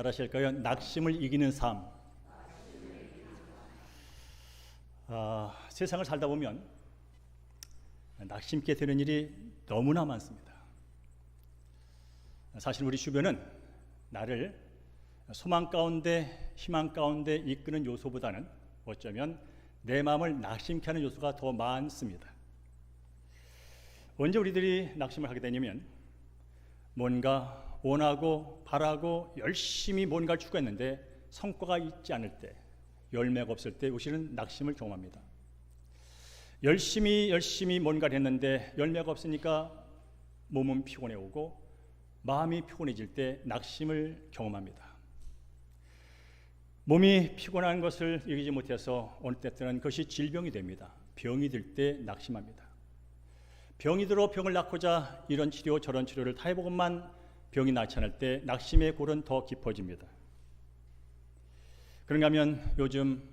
따라하실까요? 낙심을 이기는 삶. 세상을 살다 보면 낙심케 되는 일이 너무나 많습니다. 사실 우리 주변은 나를 소망 가운데, 희망 가운데 이끄는 요소보다는 어쩌면 내 마음을 낙심케 하는 요소가 더 많습니다. 언제 우리들이 낙심을 하게 되냐면 뭔가 원하고 바라고 열심히 뭔가를 추구했는데 성과가 있지 않을 때, 열매가 없을 때 우리는 낙심을 경험합니다. 열심히 뭔가를 했는데 열매가 없으니까 몸은 피곤해 오고 마음이 피곤해질 때 낙심을 경험합니다. 몸이 피곤한 것을 이기지 못해서 어느 때는 그것이 질병이 됩니다. 병이 들 때 낙심합니다. 병이 들어 병을 낫고자 이런 치료 저런 치료를 다 해보고만 병이 낫지 않을 때 낙심의 골은 더 깊어집니다. 그런가 하면 요즘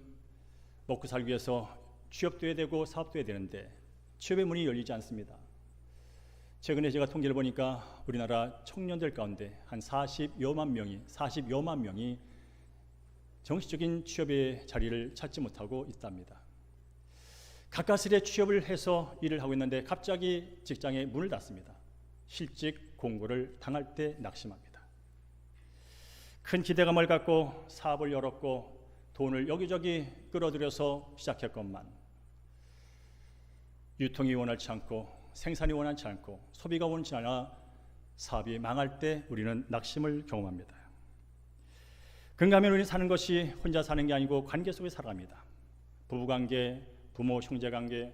먹고 살기 위해서 취업도 해야 되고 사업도 해야 되는데 취업의 문이 열리지 않습니다. 최근에 제가 통계를 보니까 우리나라 청년들 가운데 한 40여만 명이 정식적인 취업의 자리를 찾지 못하고 있답니다. 가까스레 취업을 해서 일을 하고 있는데 갑자기 직장에 문을 닫습니다. 실직 공고를 당할 때 낙심합니다. 큰 기대감을 갖고 사업을 열었고 돈을 여기저기 끌어들여서 시작했건만 유통이 원활치 않고 생산이 원활치 않고 소비가 원활치 않아 사업이 망할 때 우리는 낙심을 경험합니다. 그런가 하면 우리는 사는 것이 혼자 사는 게 아니고 관계 속에 살아갑니다. 부부관계, 부모, 형제관계,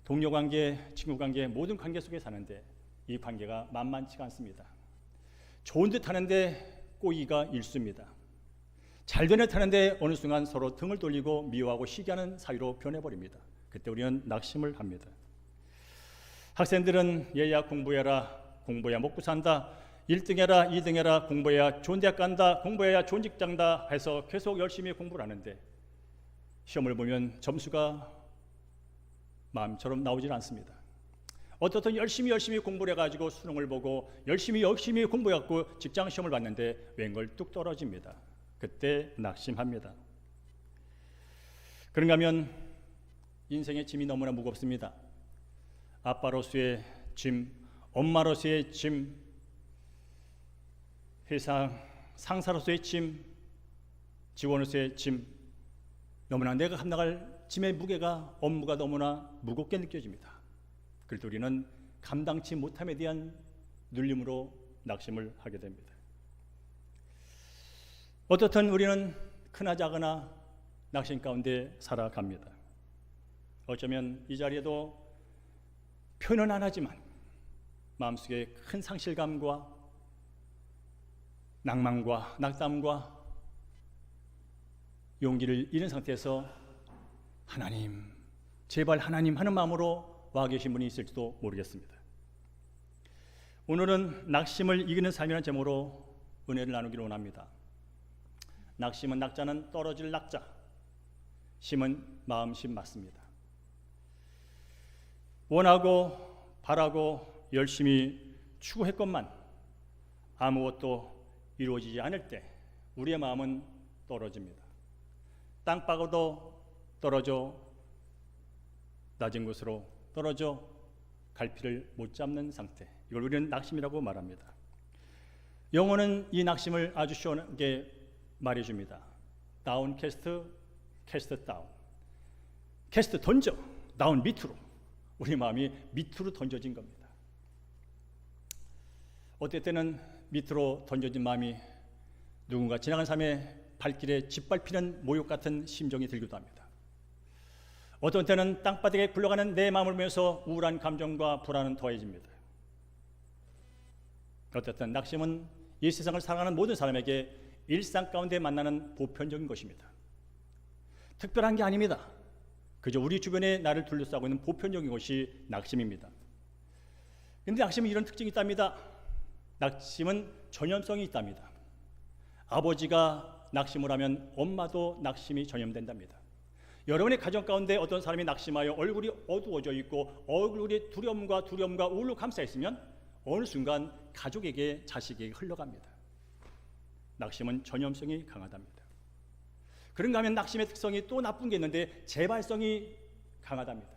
동료관계, 친구관계 모든 관계 속에 사는데 이 관계가 만만치가 않습니다. 좋은 듯 하는데 꼬이가 일수입니다. 잘 되는 듯 하는데 어느 순간 서로 등을 돌리고 미워하고 시기하는 사이로 변해버립니다. 그때 우리는 낙심을 합니다. 학생들은 얘야 공부해라, 공부해야 먹고 산다, 1등해라, 2등해라, 공부해야 좋은 대학 간다, 공부해야 좋은 직장다 해서 계속 열심히 공부를 하는데 시험을 보면 점수가 마음처럼 나오질 않습니다. 어떻든 열심히 공부를 해가지고 수능을 보고 열심히 공부해갖고 직장 시험을 봤는데 웬걸 뚝 떨어집니다. 그때 낙심합니다. 그런가 하면 인생의 짐이 너무나 무겁습니다. 아빠로서의 짐, 엄마로서의 짐, 회사 상사로서의 짐, 직원으로서의 짐, 너무나 내가 감당할 짐의 무게가 업무가 너무나 무겁게 느껴집니다. 그럴 때 우리는 감당치 못함에 대한 눌림으로 낙심을 하게 됩니다. 어떻든 우리는 크나 작으나 낙심 가운데 살아갑니다. 어쩌면 이 자리에도 표현은 안 하지만 마음속에 큰 상실감과 낭만과 낙담과 용기를 잃은 상태에서 하나님, 제발 하나님 하는 마음으로 와 계신 분이 있을지도 모르겠습니다. 오늘은 낙심을 이기는 삶이라는 제목으로 은혜를 나누기를 원합니다. 낙심은 낙자는 떨어질 낙자, 심은 마음심 맞습니다. 원하고 바라고 열심히 추구했건만 아무것도 이루어지지 않을 때 우리의 마음은 떨어집니다. 땅바닥도 떨어져 낮은 곳으로 떨어져 갈피를 못 잡는 상태, 이걸 우리는 낙심이라고 말합니다. 영어는 이 낙심을 아주 시원하게 말해줍니다. 다운 캐스트, 캐스트 다운. 캐스트 던져, 다운 밑으로. 우리 마음이 밑으로 던져진 겁니다. 어떨 때는 밑으로 던져진 마음이 누군가 지나간 삶의 발길에 짓밟히는 모욕 같은 심정이 들기도 합니다. 어떤 때는 땅바닥에 굴러가는 내 마음을 보면서 우울한 감정과 불안은 더해집니다. 어쨌든 낙심은 이 세상을 살아가는 모든 사람에게 일상 가운데 만나는 보편적인 것입니다. 특별한 게 아닙니다. 그저 우리 주변에 나를 둘러싸고 있는 보편적인 것이 낙심입니다. 그런데 낙심은 이런 특징이 있답니다. 낙심은 전염성이 있답니다. 아버지가 낙심을 하면 엄마도 낙심이 전염된답니다. 여러분의 가정 가운데 어떤 사람이 낙심하여 얼굴이 어두워져 있고 얼굴이 두려움과 우울로 감싸 있으면 어느 순간 가족에게, 자식에게 흘러갑니다. 낙심은 전염성이 강하답니다. 그런가 하면 낙심의 특성이 또 나쁜 게 있는데 재발성이 강하답니다.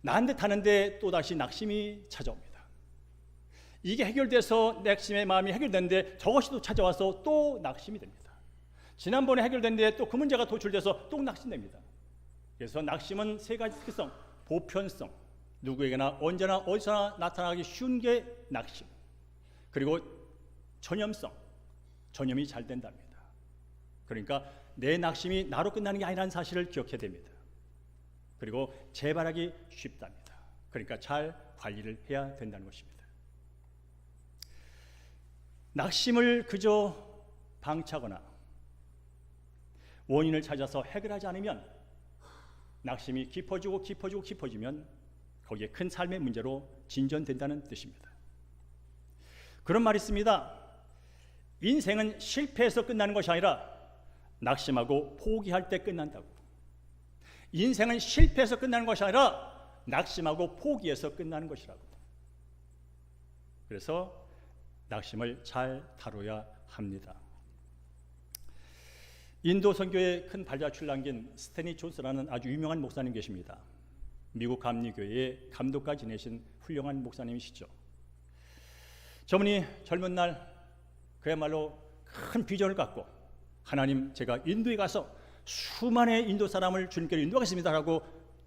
난 듯 하는데 또다시 낙심이 찾아옵니다. 이게 해결돼서 낙심의 마음이 해결됐는데 저것이 또 찾아와서 또 낙심이 됩니다. 지난번에 해결됐는데 또 그 문제가 도출돼서 또 낙심됩니다. 그래서 낙심은 세 가지 특성, 보편성, 누구에게나 언제나 어디서나 나타나기 쉬운 게 낙심, 그리고 전염성, 전염이 잘 된답니다. 그러니까 내 낙심이 나로 끝나는 게 아니라는 사실을 기억해야 됩니다. 그리고 재발하기 쉽답니다. 그러니까 잘 관리를 해야 된다는 것입니다. 낙심을 그저 방치하거나 원인을 찾아서 해결하지 않으면 낙심이 깊어지면 거기에 큰 삶의 문제로 진전된다는 뜻입니다. 그런 말이 있습니다. 인생은 실패해서 끝나는 것이 아니라 낙심하고 포기할 때 끝난다고. 인생은 실패해서 끝나는 것이 아니라 낙심하고 포기해서 끝나는 것이라고. 그래서 낙심을 잘 다뤄야 합니다. 인도 선교의 큰 발자취를 남긴 스탠리 존스라는 아주 유명한 목사님 계십니다. 미국 감리교회의 감독과 지내신 훌륭한 목사님이시죠. 저분이 젊은 날 그야말로 큰 비전을 갖고 하나님, 제가 인도에 가서 수많은 인도 사람을 주님께로 인도하겠습니다라고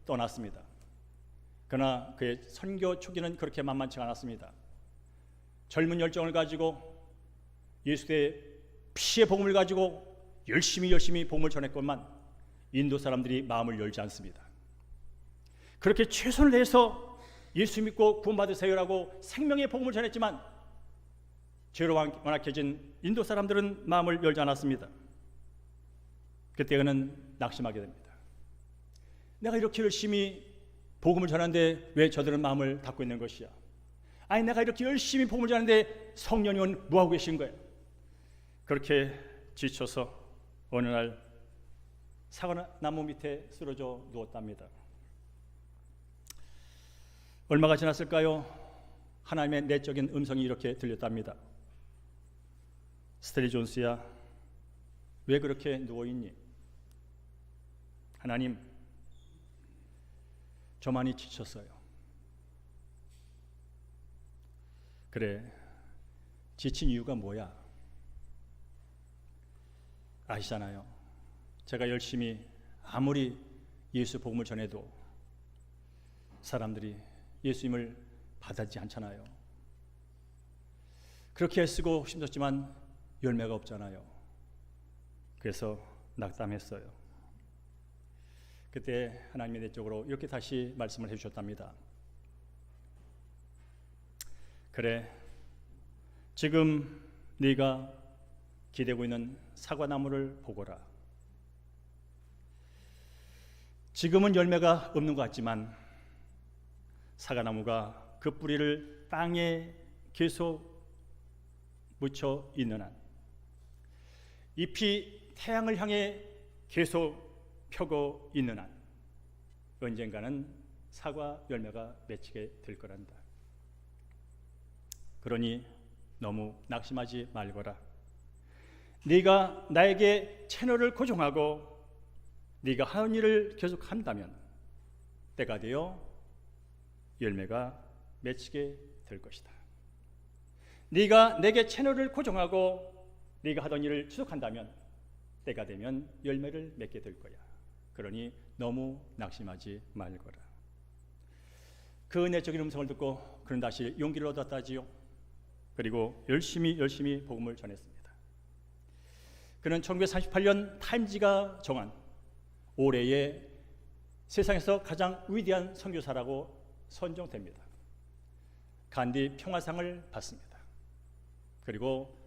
떠났습니다. 그러나 그의 선교 초기는 그렇게 만만치 않았습니다. 젊은 열정을 가지고 예수의 피의 복음을 가지고 열심히 복음을 전했건만 인도 사람들이 마음을 열지 않습니다. 그렇게 최선을 다해서 예수 믿고 구원받으세요라고 생명의 복음을 전했지만 죄로 완악해진 인도 사람들은 마음을 열지 않았습니다. 그때 그는 낙심하게 됩니다. 내가 이렇게 열심히 복음을 전하는데 왜 저들은 마음을 닫고 있는 것이야? 아니, 내가 이렇게 열심히 복음을 전하는데 성령님은 뭐하고 계신 거예요? 그렇게 지쳐서 어느 날 사과나무 밑에 쓰러져 누웠답니다. 얼마가 지났을까요? 하나님의 내적인 음성이 이렇게 들렸답니다. 스탠리 존스야, 왜 그렇게 누워있니? 하나님, 저 많이 지쳤어요. 그래, 지친 이유가 뭐야? 아시잖아요. 제가 열심히 아무리 예수 복음을 전해도 사람들이 예수님을 받아들이지 않잖아요. 그렇게 애쓰고 힘썼지만 열매가 없잖아요. 그래서 낙담했어요. 그때 하나님의 내적으로 이렇게 다시 말씀을 해주셨답니다. 그래, 지금 네가 기대고 있는 사과나무를 보거라. 지금은 열매가 없는 것 같지만 사과나무가 그 뿌리를 땅에 계속 묻혀 있는 한, 잎이 태양을 향해 계속 펴고 있는 한 언젠가는 사과 열매가 맺히게 될 거란다. 그러니 너무 낙심하지 말거라. 네가 나에게 채널을 고정하고 네가 하는 일을 계속한다면 때가 되어 열매가 맺히게 될 것이다. 네가 내게 채널을 고정하고 네가 하던 일을 지속한다면 때가 되면 열매를 맺게 될 거야. 그러니 너무 낙심하지 말거라. 그 내적인 음성을 듣고 그는 다시 용기를 얻었다지요. 그리고 열심히 복음을 전했습니다. 그는 1938년 타임지가 정한 올해의 세상에서 가장 위대한 선교사라고 선정됩니다. 간디 평화상을 받습니다. 그리고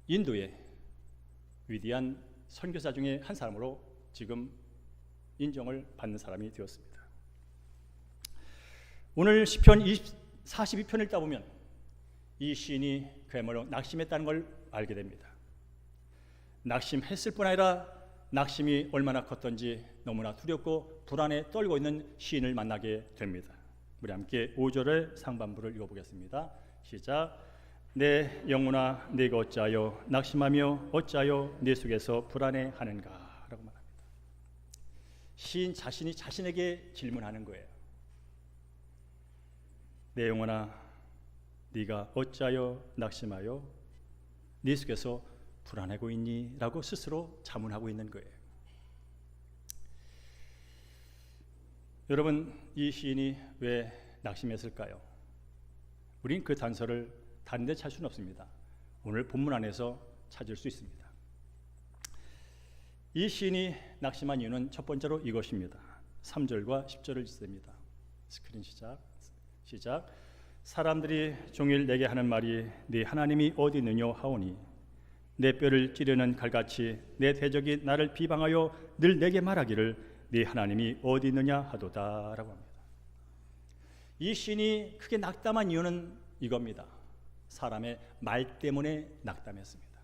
인도의 위대한 선교사 중에 한 사람으로 지금 인정을 받는 사람이 되었습니다. 오늘 시편 42편을 읽다 보면 이 시인이 그야말로 낙심했다는 걸 알게 됩니다. 낙심했을 뿐 아니라 낙심이 얼마나 컸던지 너무나 두렵고 불안에 떨고 있는 시인을 만나게 됩니다. 우리 함께 5절의 상반부를 읽어보겠습니다. 시작. 내 영혼아 네가 어찌하여 낙심하며 어찌하여 네 속에서 불안해하는가 라고 말합니다. 시인 자신이 자신에게 질문하는 거예요. 내 영혼아 네가 어찌하여 낙심하여 네 속에서 불안하고 있니? 라고 스스로 자문하고 있는 거예요. 여러분, 이 시인이 왜 낙심했을까요? 우린 그 단서를 다른 데 찾을 수는 없습니다. 오늘 본문 안에서 찾을 수 있습니다. 이 시인이 낙심한 이유는 첫 번째로 이것입니다. 3절과 10절을 읽습니다. 스크린 시작. 사람들이 종일 내게 하는 말이 네 하나님이 어디 있느냐 하오니 내 뼈를 찌르는 칼같이 내 대적이 나를 비방하여 늘 내게 말하기를 네 하나님이 어디 있느냐 하도다 라고 합니다. 이 시인이 크게 낙담한 이유는 이겁니다. 사람의 말 때문에 낙담했습니다.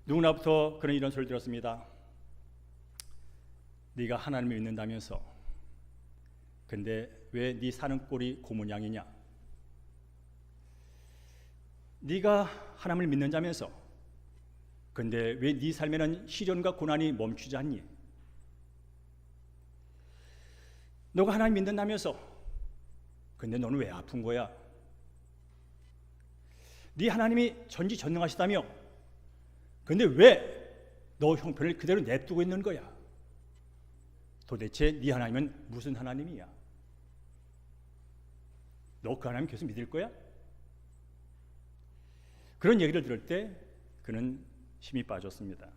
누구나부터 그런 이런 소리를 들었습니다. 네가 하나님을 믿는다면서 근데 왜 네 사는 꼴이 고문양이냐? 네가 하나님을 믿는 자면서 근데 왜 네 삶에는 시련과 고난이 멈추지 않니? 너가 하나님 믿는다면서 근데 너는 왜 아픈 거야? 네 하나님이 전지전능하시다며 근데 왜 너 형편을 그대로 냅두고 있는 거야? 도대체 네 하나님은 무슨 하나님이야? 너 그 하나님 계속 믿을 거야? 그런 얘기를 들을 때 그는 힘이 빠졌습니다.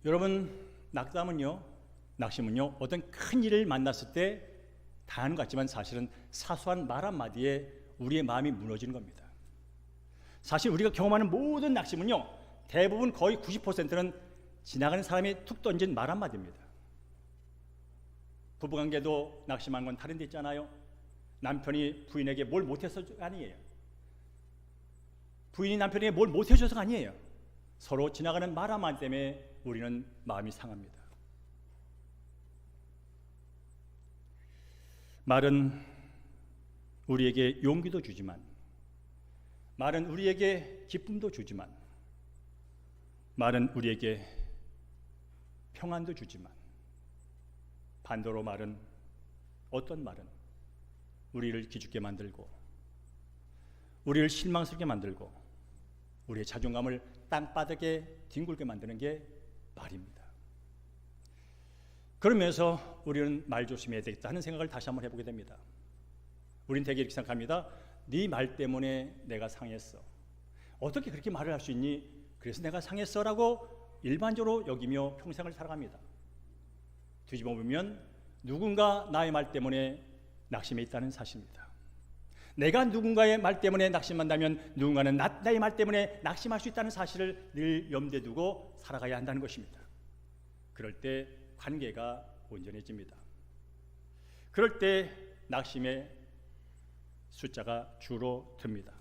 여러분, 낙심은요 어떤 큰 일을 만났을 때 당하는 것 같지만 사실은 사소한 말 한마디에 우리의 마음이 무너지는 겁니다. 사실 우리가 경험하는 모든 낙심은요 대부분 거의 90%는 지나가는 사람이 툭 던진 말 한마디입니다. 부부관계도 낙심한 건 다른 데 있잖아요. 남편이 부인에게 뭘 못해서가 아니에요. 부인이 남편에게 뭘 못해줘서가 아니에요. 서로 지나가는 말 한마디 때문에 우리는 마음이 상합니다. 말은 우리에게 용기도 주지만, 말은 우리에게 기쁨도 주지만, 말은 우리에게 평안도 주지만, 반대로 말은, 어떤 말은 우리를 기죽게 만들고 우리를 실망스럽게 만들고 우리의 자존감을 땅바닥에 뒹굴게 만드는 게 말입니다. 그러면서 우리는 말 조심해야 되겠다 하는 생각을 다시 한번 해보게 됩니다. 우린 되게 이렇게 생각합니다. 네 말 때문에 내가 상했어. 어떻게 그렇게 말을 할 수 있니? 그래서 내가 상했어 라고 일반적으로 여기며 평생을 살아갑니다. 뒤집어 보면 누군가 나의 말 때문에 낙심해 있다는 사실입니다. 내가 누군가의 말 때문에 낙심한다면 누군가는 나의 말 때문에 낙심할 수 있다는 사실을 늘 염두에 두고 살아가야 한다는 것입니다. 그럴 때 관계가 온전해집니다. 그럴 때 낙심의 숫자가 줄어듭니다.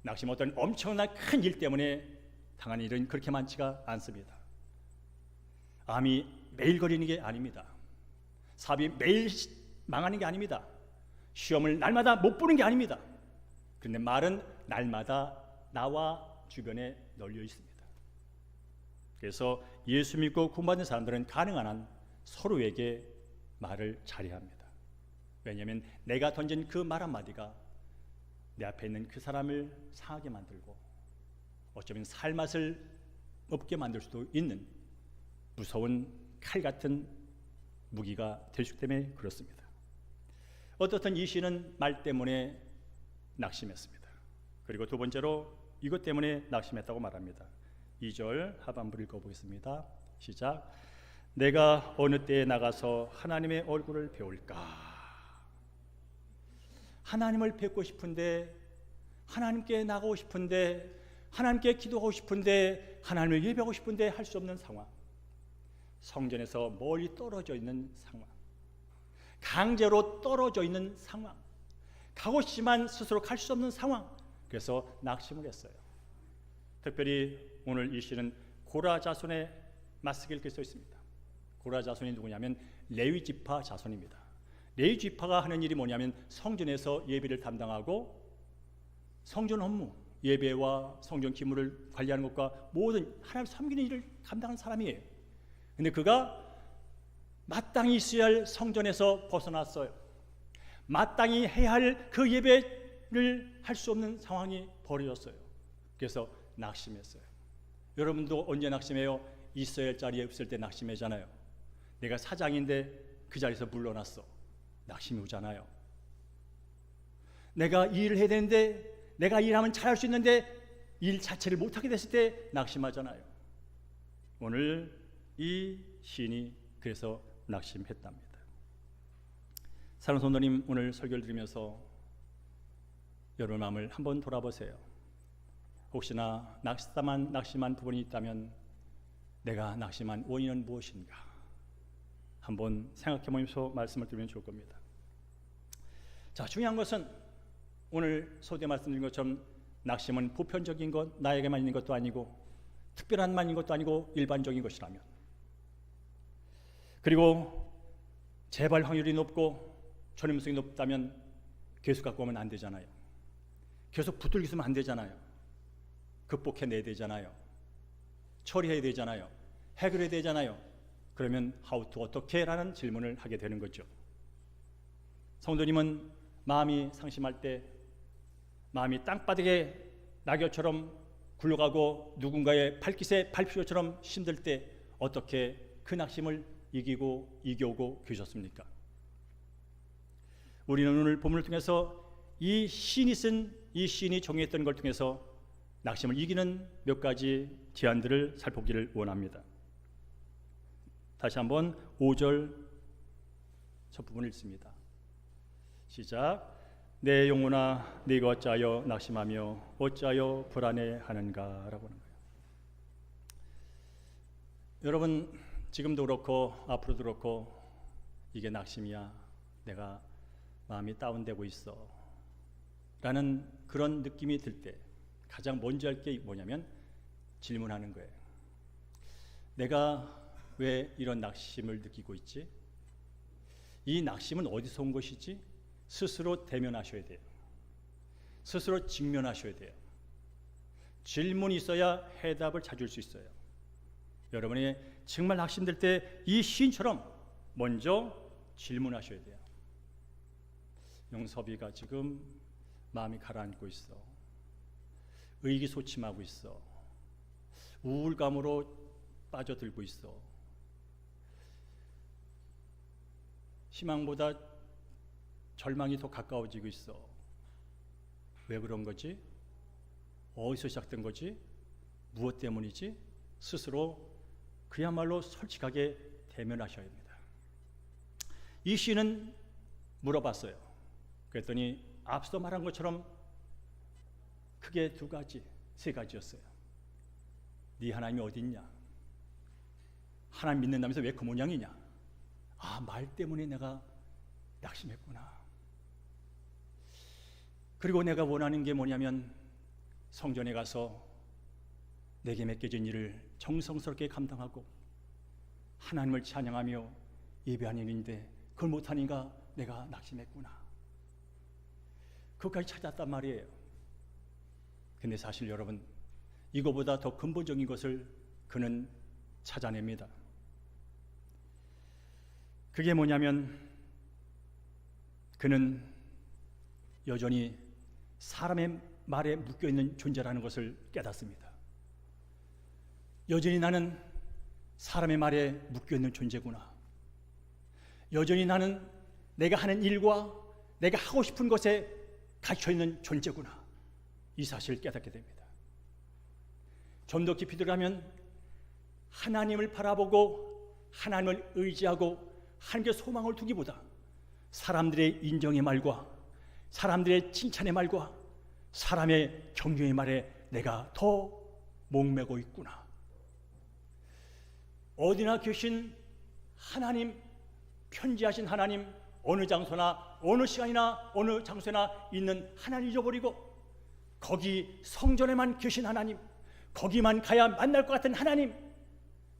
낙심 어떤 엄청난 큰 일 때문에 당하는 일은 그렇게 많지가 않습니다. 암이 매일 걸리는 게 아닙니다. 사업이 매일 망하는 게 아닙니다. 시험을 날마다 못 보는 게 아닙니다. 그런데 말은 날마다 나와 주변에 널려 있습니다. 그래서 예수 믿고 구원받는 사람들은 가능한 한 서로에게 말을 잘해야 합니다. 왜냐하면 내가 던진 그 말 한마디가 내 앞에 있는 그 사람을 상하게 만들고 어쩌면 살맛을 없게 만들 수도 있는 무서운 칼 같은 무기가 될 수 있기 때문에 그렇습니다. 어떻든 이 시인은 말 때문에 낙심했습니다. 그리고 두 번째로 이것 때문에 낙심했다고 말합니다. 2절 하반부를 읽어보겠습니다. 시작. 내가 어느 때에 나가서 하나님의 얼굴을 배울까? 하나님을 뵙고 싶은데, 하나님께 나가고 싶은데, 하나님께 기도하고 싶은데, 하나님을 예배하고 싶은데 할 수 없는 상황. 성전에서 멀리 떨어져 있는 상황, 강제로 떨어져 있는 상황, 가고 싶지만 스스로 갈 수 없는 상황. 그래서 낙심을 했어요. 특별히 오늘 이 시는 고라 자손의 맞서기를 써 있습니다. 고라 자손이 누구냐면 레위 지파 자손입니다. 레위 지파가 하는 일이 뭐냐면 성전에서 예배를 담당하고 성전 업무, 예배와 성전 기물을 관리하는 것과 모든 하나님 섬기는 일을 감당하는 사람이에요. 근데 그가 마땅히 있어야 할 성전에서 벗어났어요. 마땅히 해야 할 그 예배를 할 수 없는 상황이 벌어졌어요. 그래서 낙심했어요. 여러분도 언제 낙심해요? 있어야 할 자리에 없을 때 낙심하잖아요. 내가 사장인데 그 자리에서 물러났어. 낙심이 오잖아요. 내가 일을 해야 되는데 내가 일하면 잘할 수 있는데 일 자체를 못하게 됐을 때 낙심하잖아요. 오늘 이 시인이 그래서 낙심했답니다. 사랑하는 성도님, 오늘 설교를 들으면서 여러분 마음을 한번 돌아보세요. 혹시나 낙심한 부분이 있다면 내가 낙심한 원인은 무엇인가 한번 생각해 보면서 말씀을 드리면 좋을 겁니다. 자, 중요한 것은 오늘 서두에 말씀드린 것처럼 낙심은 보편적인 것, 나에게만 있는 것도 아니고 특별한 만인 것도 아니고 일반적인 것이라면, 그리고 재발 확률이 높고 전염성이 높다면 계속 갖고 오면 안 되잖아요. 계속 붙들고 있으면 안 되잖아요. 극복해내야 되잖아요. 처리해야 되잖아요. 해결해야 되잖아요. 그러면 how to 어떻게 라는 질문을 하게 되는 거죠. 성도님은 마음이 상심할 때, 마음이 땅바닥에 낙엽처럼 굴러가고 누군가의 발깃에 밟히처럼 힘들 때 어떻게 그 낙심을 이겨오고 계셨습니까? 우리는 오늘 본문을 통해서 이 시인이 정의했던 걸 통해서 낙심을 이기는 몇 가지 제안들을 살펴보기를 원합니다. 다시 한번 5절 첫 부분을 읽습니다. 시작. 내 영혼아 네가 어찌하여 낙심하며 어찌하여 불안해하는가 라고 하는 거예요. 여러분, 지금도 그렇고 앞으로도 그렇고 이게 낙심이야, 내가 마음이 다운되고 있어 라는 그런 느낌이 들 때 가장 먼저 할 게 뭐냐면 질문하는 거예요. 내가 왜 이런 낙심을 느끼고 있지? 이 낙심은 어디서 온 것이지? 스스로 대면하셔야 돼요. 스스로 직면하셔야 돼요. 질문이 있어야 해답을 찾을 수 있어요. 여러분이 정말 낙심될 때 이 시인처럼 먼저 질문하셔야 돼요. 영섭이가 지금 마음이 가라앉고 있어. 의기소침하고 있어. 우울감으로 빠져들고 있어. 희망보다 절망이 더 가까워지고 있어. 왜 그런 거지? 어디서 시작된 거지? 무엇 때문이지? 스스로 그야말로 솔직하게 대면하셔야 합니다. 이 시인은 물어봤어요. 그랬더니 앞서 말한 것처럼 크게 두 가지, 세 가지였어요. 네 하나님이 어디 있냐? 하나님 믿는다면서 왜 그 모양이냐? 아, 말 때문에 내가 낙심했구나. 그리고 내가 원하는 게 뭐냐면 성전에 가서 내게 맡겨진 일을 정성스럽게 감당하고 하나님을 찬양하며 예배하는 일인데 그걸 못하니까 내가 낙심했구나. 그것까지 찾았단 말이에요. 근데 사실 여러분, 이거보다 더 근본적인 것을 그는 찾아냅니다. 그게 뭐냐면 그는 여전히 사람의 말에 묶여있는 존재라는 것을 깨닫습니다. 여전히 나는 사람의 말에 묶여있는 존재구나. 여전히 나는 내가 하는 일과 내가 하고 싶은 것에 갇혀있는 존재구나. 이 사실을 깨닫게 됩니다. 좀 더 깊이 들어가면 하나님을 바라보고 하나님을 의지하고 하나님께 소망을 두기보다 사람들의 인정의 말과 사람들의 칭찬의 말과 사람의 격려의 말에 내가 더 목매고 있구나. 어디나 계신 하나님, 편지하신 하나님, 어느 장소나 어느 시간이나 어느 장소나 있는 하나님 잊어버리고 거기 성전에만 계신 하나님, 거기만 가야 만날 것 같은 하나님,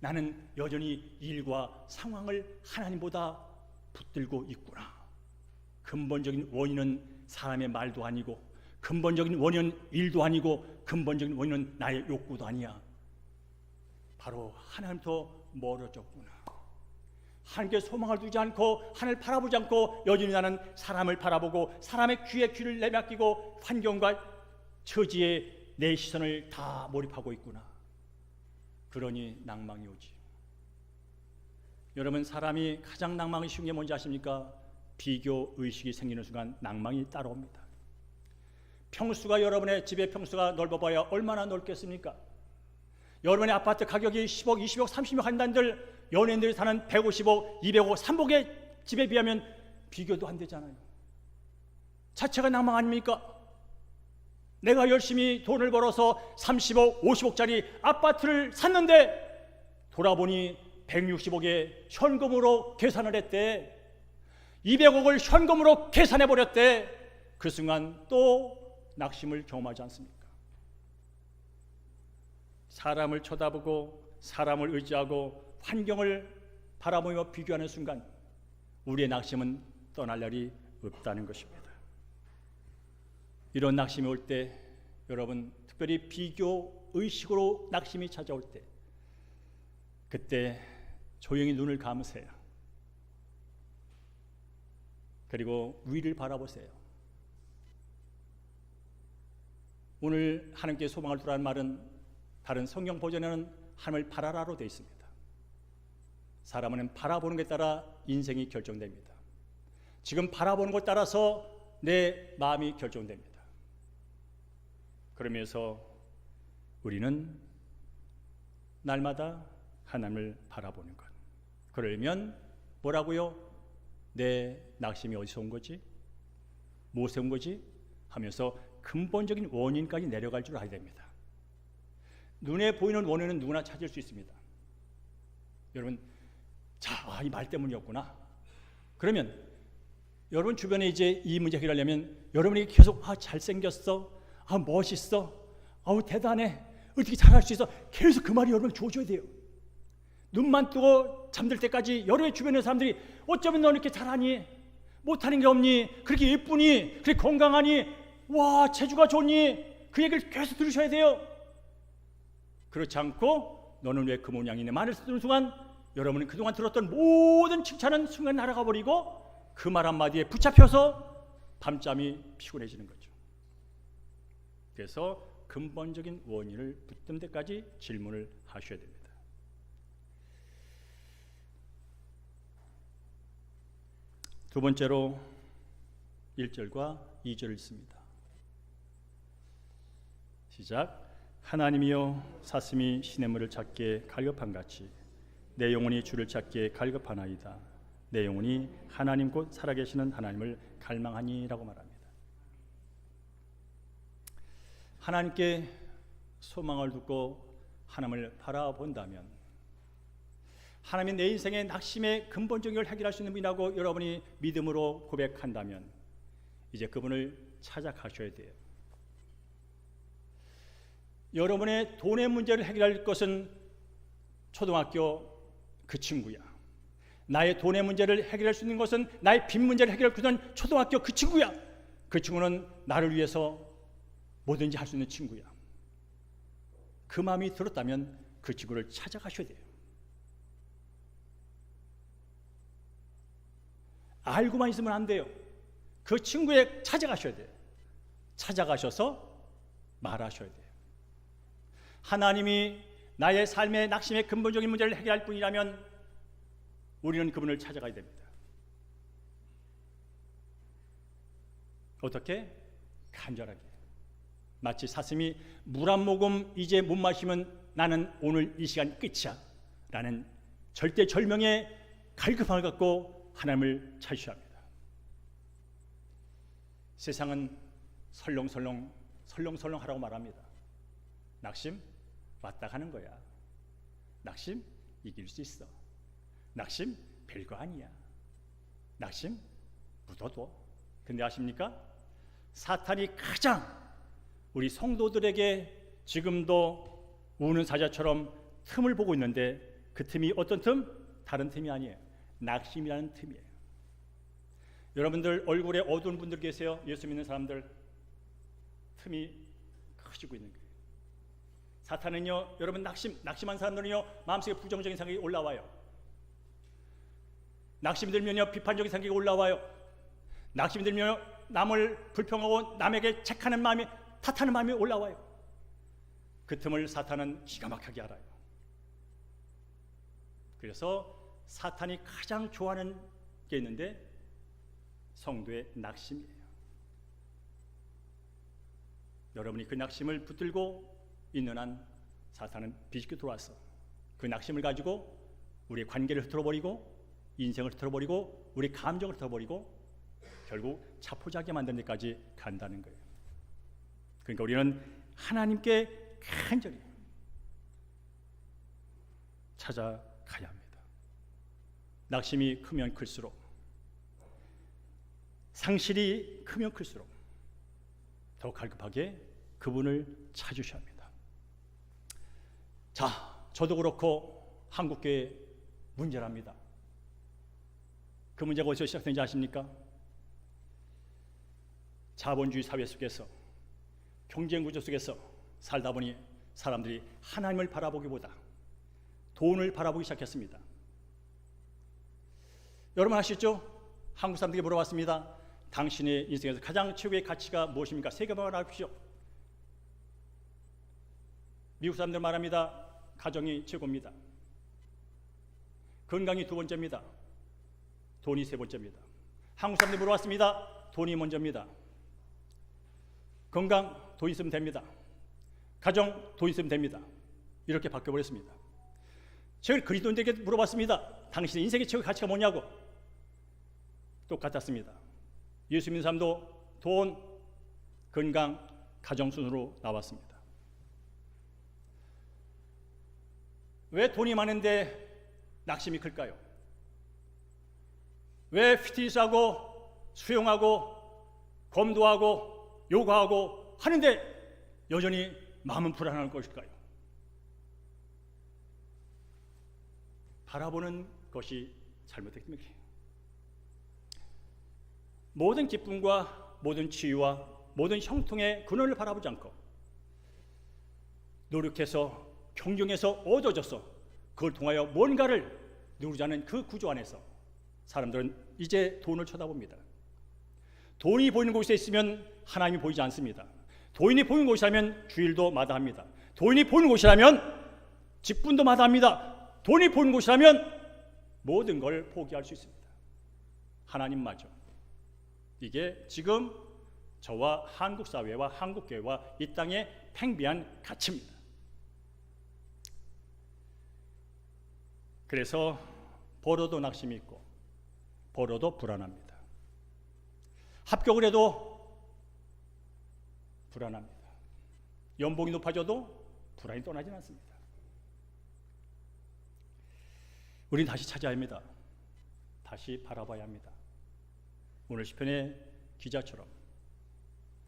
나는 여전히 일과 상황을 하나님보다 붙들고 있구나. 근본적인 원인은 사람의 말도 아니고, 근본적인 원인은 일도 아니고, 근본적인 원인은 나의 욕구도 아니야. 바로 하나님부터 멀어졌구나. 하나님께 소망을 두지 않고, 하나님을 바라보지 않고 여전히 나는 사람을 바라보고 사람의 귀에 귀를 내맡기고 환경과 처지에 내 시선을 다 몰입하고 있구나. 그러니 낭망이 오지. 여러분, 사람이 가장 낭망이 쉬운 게 뭔지 아십니까? 비교 의식이 생기는 순간 낭망이 따라옵니다. 평수가, 여러분의 집의 평수가 넓어봐야 얼마나 넓겠습니까? 여러분의 아파트 가격이 10억, 20억, 30억 한다는들 연예인들이 사는 150억, 200억, 300억의 집에 비하면 비교도 안 되잖아요. 자체가 낭망 아닙니까? 내가 열심히 돈을 벌어서 30억, 50억짜리 아파트를 샀는데 돌아보니 160억에 현금으로 계산을 했대. 200억을 현금으로 계산해버렸대. 그 순간 또 낙심을 경험하지 않습니까? 사람을 쳐다보고 사람을 의지하고 환경을 바라보며 비교하는 순간 우리의 낙심은 떠날 날이 없다는 것입니다. 이런 낙심이 올 때, 여러분, 특별히 비교 의식으로 낙심이 찾아올 때, 그때 조용히 눈을 감으세요. 그리고 위를 바라보세요. 오늘 하나님께 소망을 두라는 말은 다른 성경 버전에는 하나님을 바라라로 되어 있습니다. 사람은 바라보는 것에 따라 인생이 결정됩니다. 지금 바라보는 것 따라서 내 마음이 결정됩니다. 그러면서 우리는 날마다 하나님을 바라보는 것. 그러면 뭐라고요? 내 낙심이 어디서 온 거지? 무엇에 온 거지? 하면서 근본적인 원인까지 내려갈 줄 알아야 됩니다. 눈에 보이는 원인은 누구나 찾을 수 있습니다. 여러분, 이 말 때문이었구나. 그러면 여러분 주변에 이제 이 문제 해결하려면 여러분이 계속 잘생겼어, 멋있어, 대단해, 어떻게 잘할 수 있어, 계속 그 말이 여러분 주어줘야 돼요. 눈만 뜨고 잠들 때까지 여러분의 주변의 사람들이 어쩌면 너 이렇게 잘하니, 못하는 게 없니, 그렇게 예쁘니, 그렇게 건강하니, 와 체주가 좋니, 그 얘기를 계속 들으셔야 돼요. 그렇지 않고 너는 왜 그 모양이네 말을 듣는 순간 여러분은 그동안 들었던 모든 칭찬은 순간 날아가 버리고 그 말 한마디에 붙잡혀서 밤잠이 피곤해지는 거죠. 그래서 근본적인 원인을 붙든 데까지 질문을 하셔야 됩니다. 두 번째로 1절과 2절을 읽습니다. 시작. 하나님이여, 사슴이 시냇물을 찾기에 갈급한같이 내 영혼이 주를 찾기에 갈급하나이다. 내 영혼이 하나님 곧 살아계시는 하나님을 갈망하니라고 말합니다. 하나님께 소망을 두고 하나님을 바라본다면, 하나님이 내 인생의 낙심의 근본적인 걸 해결할 수 있는 분이라고 여러분이 믿음으로 고백한다면 이제 그분을 찾아가셔야 돼요. 여러분의 돈의 문제를 해결할 것은 초등학교 그 친구야. 나의 돈의 문제를 해결할 수 있는 것은, 나의 빚 문제를 해결할 것은 초등학교 그 친구야. 그 친구는 나를 위해서 뭐든지 할 수 있는 친구야. 그 마음이 들었다면 그 친구를 찾아가셔야 돼요. 알고만 있으면 안 돼요. 그 친구에 찾아가셔야 돼요. 찾아가셔서 말하셔야 돼요. 하나님이 나의 삶의 낙심의 근본적인 문제를 해결할 뿐이라면 우리는 그분을 찾아가야 됩니다. 어떻게? 간절하게. 마치 사슴이 물 한 모금 이제 못 마시면 나는 오늘 이 시간 끝이야 라는 절대절명의 갈급함을 갖고 하나님을 찾으셔야 합니다. 세상은 설렁설렁 하라고 말합니다. 낙심 왔다 가는 거야. 낙심 이길 수 있어. 낙심 별거 아니야. 낙심 묻어둬. 근데 아십니까? 사탄이 가장 우리 성도들에게 지금도 우는 사자처럼 틈을 보고 있는데, 그 틈이 어떤 틈? 다른 틈이 아니에요. 낙심이라는 틈이에요. 여러분들 얼굴에 어두운 분들 계세요? 예수 믿는 사람들 틈이 커지고 있는 거예요. 사탄은요, 여러분 낙심한 사람들은요, 마음속에 부정적인 생각이 올라와요. 낙심이 들면요, 비판적인 생각이 올라와요. 낙심이 들면요, 남을 불평하고 남에게 책하는 마음이, 탓하는 마음이 올라와요. 그 틈을 사탄은 기가 막히게 알아요. 그래서 사탄이 가장 좋아하는 게 있는데 성도의 낙심이에요. 여러분이 그 낙심을 붙들고 있는 한 사탄은 비집고 들어와서 그 낙심을 가지고 우리의 관계를 흐트러버리고 인생을 흐트러버리고 우리 감정을 흐트러버리고 결국 자포자기하게 만드는 데까지 간다는 거예요. 그러니까 우리는 하나님께 간절히 찾아가야 합니다. 낙심이 크면 클수록, 상실이 크면 클수록 더 갈급하게 그분을 찾으셔야 합니다. 자, 저도 그렇고 한국교회 문제랍니다. 그 문제가 어디서 시작된지 아십니까? 자본주의 사회 속에서, 경쟁 구조 속에서 살다 보니 사람들이 하나님을 바라보기보다 돈을 바라보기 시작했습니다. 여러분 아시죠? 한국 사람들에게 물어봤습니다. 당신의 인생에서 가장 최고의 가치가 무엇입니까? 세 개만 말하십시오. 미국 사람들 말합니다. 가정이 최고입니다. 건강이 두 번째입니다. 돈이 세 번째입니다. 한국 사람들 물어봤습니다. 돈이 먼저입니다. 건강, 돈 있으면 됩니다. 가정, 돈 있으면 됩니다. 이렇게 바뀌어버렸습니다. 제가 그리스도인들에게 물어봤습니다. 당신의 인생의 최고의 가치가 뭐냐고. 똑같았습니다. 예수 믿는 사람도 돈, 건강, 가정 순으로 나왔습니다. 왜 돈이 많은데 낙심이 클까요? 왜 피트니스하고 수영하고 검도하고 요가하고 하는데 여전히 마음은 불안할 것일까요? 바라보는 것이 잘못된 겁니다. 모든 기쁨과 모든 치유와 모든 형통의 근원을 바라보지 않고 노력해서 경쟁해서 얻어져서 그걸 통하여 뭔가를 누리자는 그 구조 안에서 사람들은 이제 돈을 쳐다봅니다. 돈이 보이는 곳에 있으면 하나님이 보이지 않습니다. 돈이 보이는 곳이라면 주일도 마다합니다. 돈이 보이는 곳이라면 직분도 마다합니다. 돈이 보이는 곳이라면 모든 걸 포기할 수 있습니다. 하나님마저. 이게 지금 저와 한국 사회와 한국 교회와 이 땅의 팽배한 가치입니다. 그래서 벌어도 낙심이 있고 벌어도 불안합니다. 합격을 해도 불안합니다. 연봉이 높아져도 불안이 떠나지는 않습니다. 우리는 다시 찾아야 합니다. 다시 바라봐야 합니다. 오늘 시편의 기자처럼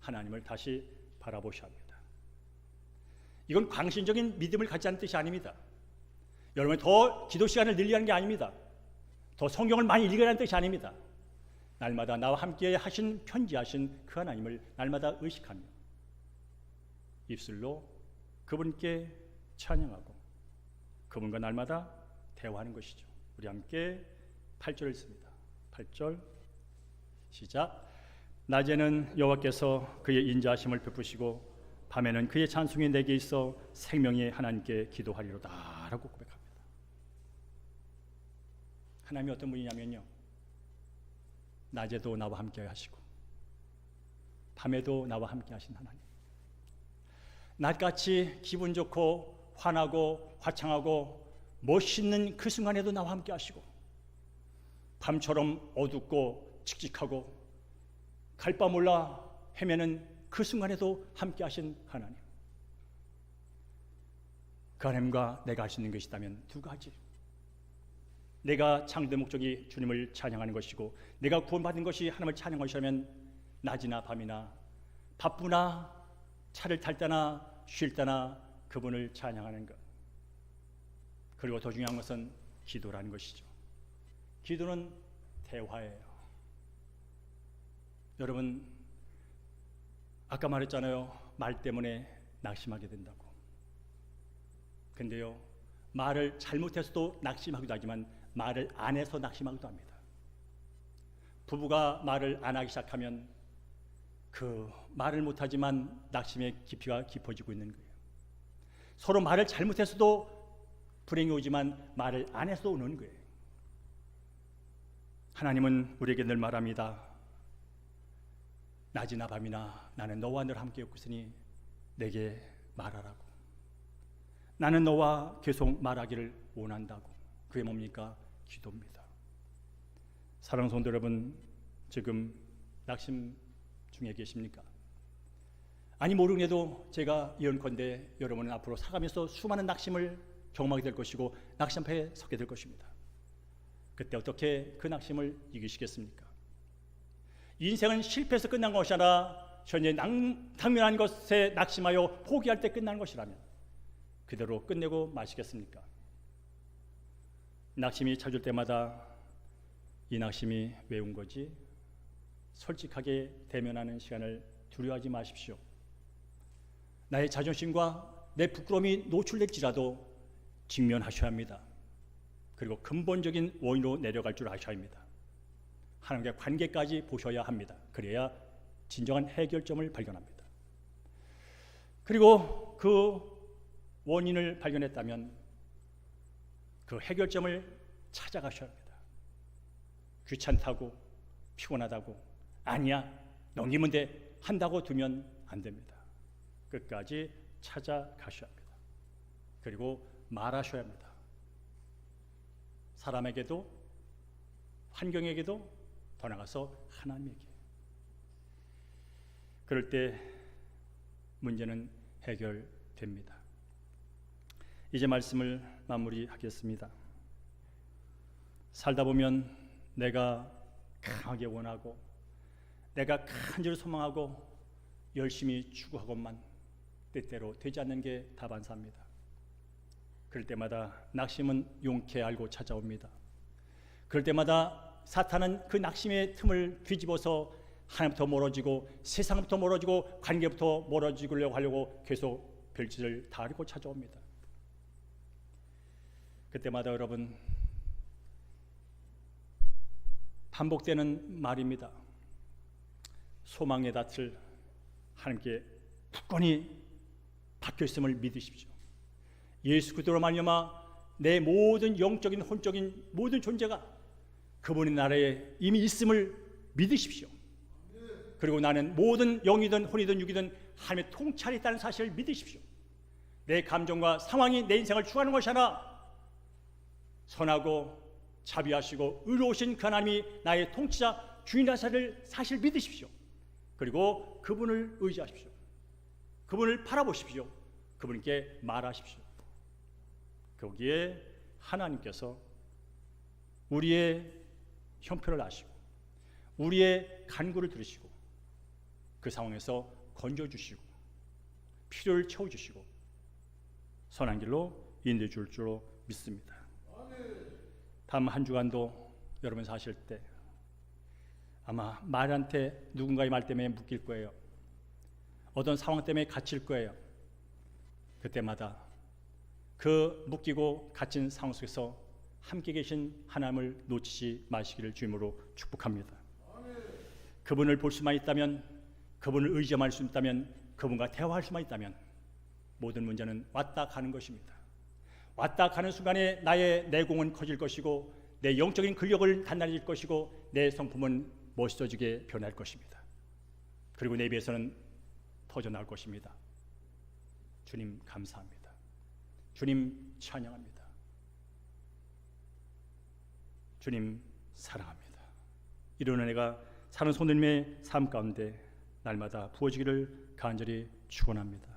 하나님을 다시 바라보셔야 합니다. 이건 광신적인 믿음을 갖지 않는 뜻이 아닙니다. 여러분이 더 기도 시간을 늘리라는 게 아닙니다. 더 성경을 많이 읽으라는 뜻이 아닙니다. 날마다 나와 함께 하신 편지하신 그 하나님을 날마다 의식하며 입술로 그분께 찬양하고 그분과 날마다 대화하는 것이죠. 우리 함께 8절을 읽습니다. 8절 시작. 낮에는 여호와께서 그의 인자하심을 베푸시고 밤에는 그의 찬송이 내게 있어 생명의 하나님께 기도하리로다 라고 고백합니다. 하나님이 어떤 분이냐면요, 낮에도 나와 함께 하시고 밤에도 나와 함께 하신 하나님. 낮같이 기분 좋고 환하고 화창하고 멋있는 그 순간에도 나와 함께 하시고 밤처럼 어둡고 칙칙하고 갈 바 몰라 헤매는 그 순간에도 함께 하신 하나님. 그 하나님과 내가 할 수 있는 것이 있다면 두 가지. 내가 창조의 목적이 주님을 찬양하는 것이고 내가 구원받은 것이 하나님을 찬양하는 것이라면 낮이나 밤이나 바쁘나 차를 탈 때나 쉴 때나 그분을 찬양하는 것. 그리고 더 중요한 것은 기도라는 것이죠. 기도는 대화예요. 여러분, 아까 말했잖아요. 말 때문에 낙심하게 된다고. 근데요, 말을 잘못해서도 낙심하기도 하지만 말을 안 해서 낙심하기도 합니다. 부부가 말을 안 하기 시작하면 그 말을 못하지만 낙심의 깊이가 깊어지고 있는 거예요. 서로 말을 잘못해서도 불행이 오지만 말을 안 해서 오는 거예요. 하나님은 우리에게 늘 말합니다. 낮이나 밤이나 나는 너와 늘 함께 있으니 내게 말하라고. 나는 너와 계속 말하기를 원한다고. 그게 뭡니까? 기도입니다. 사랑하는 성도 여러분, 지금 낙심 중에 계십니까? 아니, 모르겠도 제가 예언컨대 여러분은 앞으로 살아가면서 수많은 낙심을 경험하게 될 것이고 낙심패에 서게 될 것입니다. 그때 어떻게 그 낙심을 이기시겠습니까? 인생은 실패해서 끝난 것이 아니라 현재 당면한 것에 낙심하여 포기할 때 끝나는 것이라면 그대로 끝내고 마시겠습니까? 낙심이 찾을 때마다 이 낙심이 왜 온 거지? 솔직하게 대면하는 시간을 두려워하지 마십시오. 나의 자존심과 내 부끄러움이 노출될지라도 직면하셔야 합니다. 그리고 근본적인 원인으로 내려갈 줄 아셔야 합니다. 하나님과의 관계까지 보셔야 합니다. 그래야 진정한 해결점을 발견합니다. 그리고 그 원인을 발견했다면 그 해결점을 찾아가셔야 합니다. 귀찮다고, 피곤하다고, 아니야, 넘기면 돼 한다고 두면 안 됩니다. 끝까지 찾아가셔야 합니다. 그리고 말하셔야 합니다. 사람에게도, 환경에게도, 더 나아가서 하나님에게. 그럴 때 문제는 해결됩니다. 이제 말씀을 마무리하겠습니다. 살다 보면 내가 강하게 원하고 내가 간절히 소망하고 열심히 추구하고만 때때로 되지 않는 게 다반사입니다. 그럴 때마다 낙심은 용케 알고 찾아옵니다. 그럴 때마다 사탄은 그 낙심의 틈을 뒤집어서 하나님부터 멀어지고 세상부터 멀어지고 관계부터 멀어지려고 하려고 계속 별짓을 다 하려고 찾아옵니다. 그때마다 여러분 반복되는 말입니다. 소망의 닻을 하나님께 굳건히 박혀 있음을 믿으십시오. 예수 그리스도로 말미암아 내 모든 영적인 혼적인 모든 존재가 그분의 나라에 이미 있음을 믿으십시오. 그리고 나는 모든 영이든 혼이든 육이든 하나님의 통찰이 있다는 사실을 믿으십시오. 내 감정과 상황이 내 인생을 주관하는 것이 아니라 선하고 자비하시고 의로우신 그 하나님이 나의 통치자 주인이라는 사실을 믿으십시오. 그리고 그분을 의지하십시오. 그분을 바라보십시오. 그분께 말하십시오. 거기에 하나님께서 우리의 형편을 아시고 우리의 간구를 들으시고 그 상황에서 건져주시고 필요를 채워주시고 선한 길로 인도해 줄 줄로 믿습니다. 다음 한 주간도 여러분 사실 때 아마 말한테 누군가의 말 때문에 묶일 거예요. 어떤 상황 때문에 갇힐 거예요. 그때마다 그 묶이고 갇힌 상황 속에서 함께 계신 하나님을 놓치지 마시기를 주님으로 축복합니다. 그분을 볼 수만 있다면, 그분을 의지할 수 있다면, 그분과 대화할 수만 있다면 모든 문제는 왔다 가는 것입니다. 왔다 가는 순간에 나의 내공은 커질 것이고 내 영적인 근력을 단단해질 것이고 내 성품은 멋있어지게 변할 것입니다. 그리고 내 입에서는 터져나올 것입니다. 주님 감사합니다. 주님 찬양합니다. 주님 사랑합니다. 이런 은혜가 사는 손님의 삶 가운데 날마다 부어지기를 간절히 축원합니다.